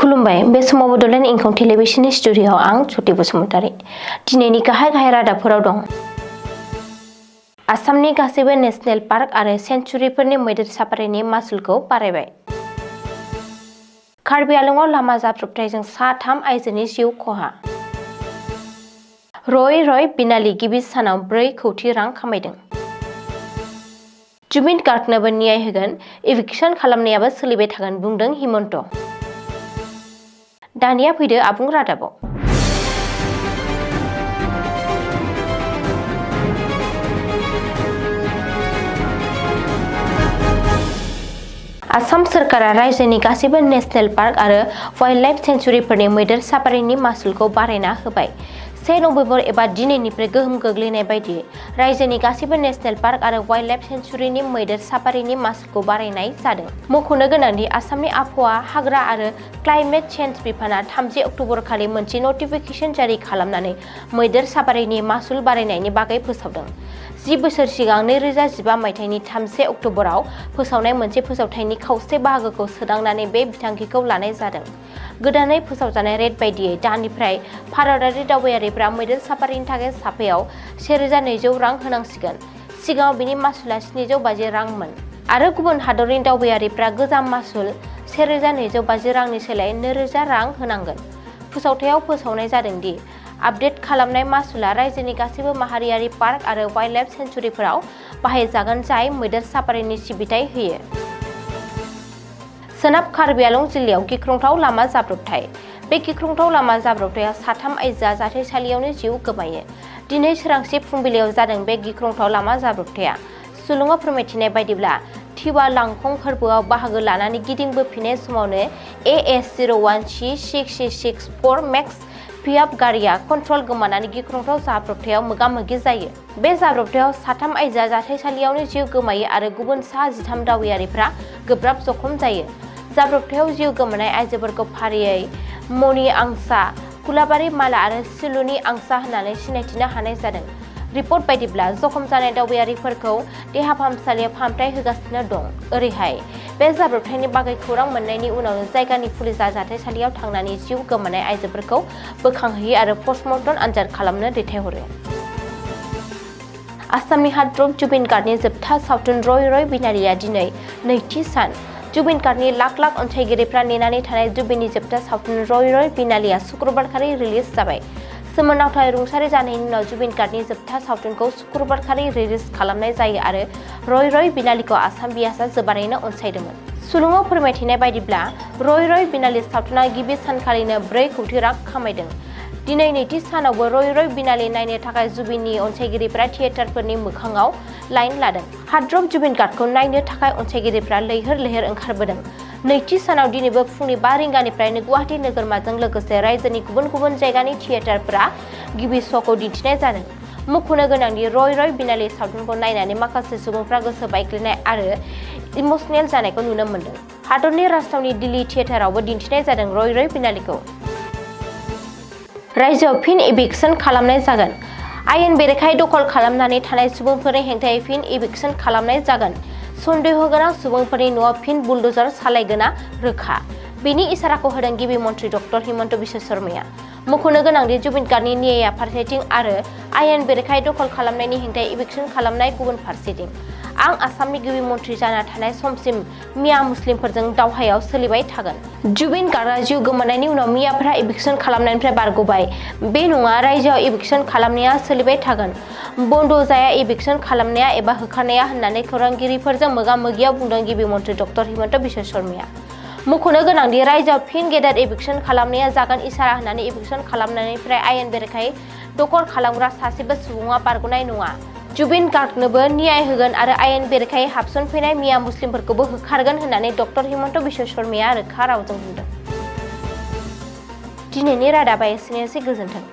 खुलुमबाय बे समाव बडोलेण्ड इंखं टेलिभिजननि स्टुडिय'आव आं सति बसुमतारी। दिनैनि गाहाय रादाबफोराव दं। आसामनि गासैबो नेशनेल पार्क आरो सेंचुरिफोरनि मैदेर साफारिनि मासुलखौ बारायबाय। कार्बि आंलंआव लामा जाब्रबथायजों सा-3 आइजोनि जिउ खहा। रय बिनालि गिबि सानाव 4 कौटि रां खामायदों। जुबिन गार्गनोबो न्याय होगोन, इभिक्सन खालामनायाबो सोलिबाय थागोन बुंदों हिमन्त। दानिया फैदो आबुं रादाबाव। आसाम सोरखारा रायजोनि गासैबो नेशनेल पार्क आरो वाइल्डलाइफ सेंचुरिफोरनि मैदेर साफारिनि मासुलखौ बारायना होबाय। 1 नबेम्बर एबा दिनैनिफ्राय गोहोम गोग्लैनाय बायदियै रायजोनि गासैबो नेशनेल पार्क आरो वाइल्डलाइफ सेंचुरिनि मैदेर साफारिनि मासुलखौ बारायनाय जादों। मख'नो गोनांदि आसामनि आबहावा, हाग्रा आरो क्लाइमेट चेन्ज बिफाना 30 अक्ट'बर खालि मोनसे नटिफिकेशन जारि खालामनानै मैदेर साफारिनि मासुल बारायनायनि बागै फोसावदों। 10 बोसोर सिगां 2015 मायथाइनि 30 अक्ट'बराव फोसावनाय मोनसे फोसावथायनि खावसे बाहागोखौ सोदांनानै बे बिथांखिखौ लानाय जादों। गोदानै फोसावजानाय रेट बायदियै दानिफ्राय भारतारि दावबायारिफ्रा मैदेर साफारिनि थाखाय साफायाव 1200 रां होनांसिगोन। सिगाङाव बिनि मासुलआ 750 रांमोन आरो गुबुन हादरनि दावबायारिफ्रा गोजाम मासुल 1250 रांनि सोलाय 2000 रां होनांगोन। फोसावथायाव फोसावनाय जादों दि आपडेट खालामनाय मासुलआ रायजोनि गासैबो माहारियारि पार्क आरो वाइल्डलाइफ सेंचुरिफोराव बाहायजागोन जाय मैदेर साफारिनि सिबिथाय होयो। सोनाब कार्बि आंलं जिल्लायाव गिख्रंथाव लामा जाब्रबथाय। बे गिख्रंथाव लामा जाब्रबथायाव 3 आइजोआ जाथायसालियावनो जिउ गोमायो। दिनै सोरांसि फुंबिलियाव जादों बे गिख्रंथाव लामा जाब्रबथाया। सुलुङाव फोरमायथिनाय बायदिब्ला तिवा लांखं फोरबोआव बाहागो लानानै गिदिंबोफिननाय समावनो AS01C6664 मेक्स पिकआप गारिया कन्ट्रल गोमानानै गिख्रंथाव जाब्रबथायाव मोगा-मोगि जायो। बे जाब्रबथायाव 3 आइजोआ जाथायसालियावनो जिउ गोमायो आरो गुबुन 13 दावबायारिफ्रा गोब्राब जखम जायो। जाब्रबथायाव जिउ गोमानाय आइजोफोरखौ फारियै मणि आंसा, कुलाबारि माला आरो सिलुनि आंसा होननानै सिनायथिनो हानाय जादों। रिपर्ट बायदिब्ला जखम जानाय दावबायारिफोरखौ देहा फाहामसालियाव फाहामथाय होगासिनो दं। ओरैहाय बे जाब्रबथायनि बागै खौरां मोननायनि उनावनो जायगानि पुलिसआ जाथायसालियाव थांनानै जिउ गोमानाय आइजोफोरखौ बोखांहैयो आरो पस्टमर्टम आनजाद खालामनो दैथायहरो। आसामनि हार्टथ्रब जुबिन गार्गनि जोबथा सावथुन रय बिनालिया दिनै 2थि सान। जुबिन गार्गनि लाख अनसायगिरिफ्रा नेनानै थानाय जुबिननि जोबथा सावथुन रय बिनालिया शुक्रबारखालि रिलिज जाबाय। सोमोनांथाव रुंसारि जानायनि उनाव जुबिन गार्गनि जोबथा सावथुनखौ शुक्रबारखालि रिलिज खालामनाय जायो आरो रय बिनालिखौ आसाम बियासा जोबोरैनो अनसायदोंमोन। सुलुङाव फोरमायथिनाय बायदिब्ला रय बिनालि सावथुना गिबि सानखालिनो 4 कौटि रां खामायदों। दिनै 2थि सानावबो रय बिनालि नायनो थाखाय जुबिननि अनसायगिरिफ्रा थियेटारफोरनि मोखाङाव लाइन लादों। हार्टथ्रब जुबिन गार्गखौ नायनो थाखाय अनसायगिरिफ्रा लैहोर ओंखारबोदों। 2थि सानाव दिनैबो फुंनि 5 रिंगानिफ्रायनो गुवाहाटी नोगोरमाजों लोगोसे रायजोनि गुबुन जायगानि थियेटारफोरा गिबि श'खौ दिन्थिनाय जादों। मख'नो गोनांदि रय बिनालि सावथुनखौ नायनानै माखासे सुबुंफ्रा गोसो बायग्लिनाय आरो इमोसनेल जानायखौ नुनो मोन्दों। हादरनि राजथावनि दिल्ली थियेटारावबो दिन्थिनाय जादों रय बिनालिखौ। रायजोआव फिन इभिक्सन खालामनाय जागोन। आयेन बेरेखायै दखल खालामनानै थानाय सुबुंफोरनि हेंथायै फिन इभिक्सन खालामनाय जागोन। सन्देह गोनां सुबुंफोरनि न'आव फिन बुलडजार सालायगोना रोखा। बेनि इसाराखौ होदों गिबि मन्थ्रि डक्टर हिमन्त बिश्व शर्माया। मख'नो गोनांदि जुबिन गार्गनि न्यायआ फारसेथिं आरो आयेन बेरेखायै दखल खालामनायनि हेंथायै इभिक्सन खालामनाय गुबुन फारसेथिं। आं आसामनि गिबि मन्थ्रि जाना थानाय समसिम मिया मुस्लिमफोरजों दावहायाव सोलिबाय थागोन। जुबिन गार्गआ जिउ गोमानायनि उनाव मियाफोरा इभिक्सन खालामनायनिफ्राय बारग'बाय। बे नङा, रायजोआव इभिक्सन खालामनाया सोलिबाय थागोन। बन्द जाया इभिक्सन खालामनाया एबा होखारनाया होननानै खौरांगिरिफोरजों मोगा-मोगियाव बुंदों गिबि मन्थ्रि डक्टर हिमन्त बिश्व शर्माया। मख'नो गोनांदि रायजोआव फिन गेदेर इभिक्सन खालामनाया जागोन इसारा होननानै इभिक्सन खालामनायनिफ्राय आयेन बेरेखायै दखल खालामग्रा सासेबो सुबुङा बारग'नाय नङा। जुबिन गार्गनोबो न्याय होगोन आरो आयेन बेरेखायै हाबसनफैनाय मिया मुस्लिमफोरखौबो होखारगोन होननानै डक्टर हिमन्त बिश्व शर्माया रोखा रावजों बुंदों। दिनैनि रादाबा एसेनोसै, गोजोन्थों।